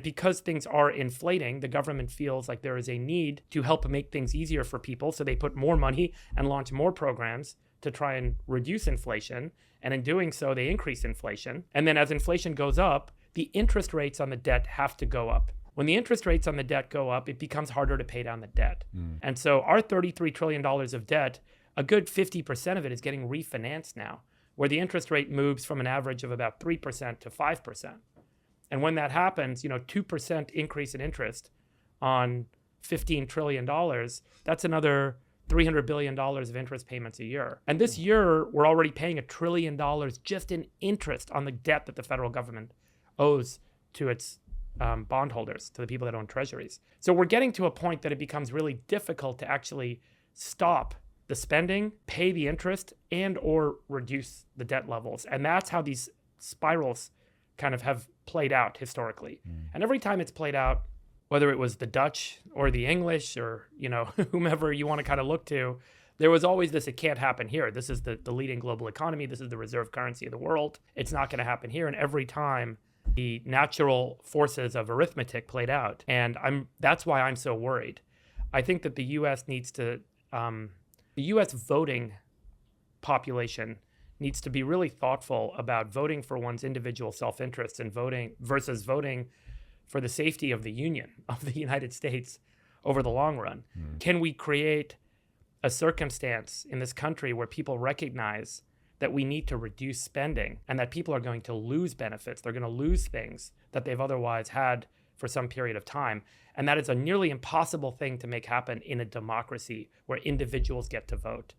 Because things are inflating, the government feels like there is a need to help make things easier for people. So they put more money and launch more programs to try and reduce inflation. And in doing so, they increase inflation. And then as inflation goes up, the interest rates on the debt have to go up. When the interest rates on the debt go up, it becomes harder to pay down the debt. And so our $33 trillion of debt, a good 50% of it is getting refinanced now, where the interest rate moves from an average of about 3% to 5%. And when that happens, 2% increase in interest on $15 trillion, that's another $300 billion of interest payments a year. And this year, we're already paying $1 trillion just in interest on the debt that the federal government owes to its bondholders, to the people that own treasuries. So we're getting to a point that it becomes really difficult to actually stop the spending, pay the interest, and or reduce the debt levels. And that's how these spirals kind of have played out historically. And every time it's played out, whether it was the Dutch or the English or, whomever you want to kind of look to, there was always this, it can't happen here. This is the leading global economy. This is the reserve currency of the world. It's not going to happen here. And every time the natural forces of arithmetic played out. And that's why I'm so worried. I think that the U.S. needs to, the U.S. voting population needs to be really thoughtful about voting for one's individual self-interest and voting for the safety of the Union, of the United States over the long run. Can we create a circumstance in this country where people recognize that we need to reduce spending and that people are going to lose benefits? They're going to lose things that they've otherwise had for some period of time. And that is a nearly impossible thing to make happen in a democracy where individuals get to vote.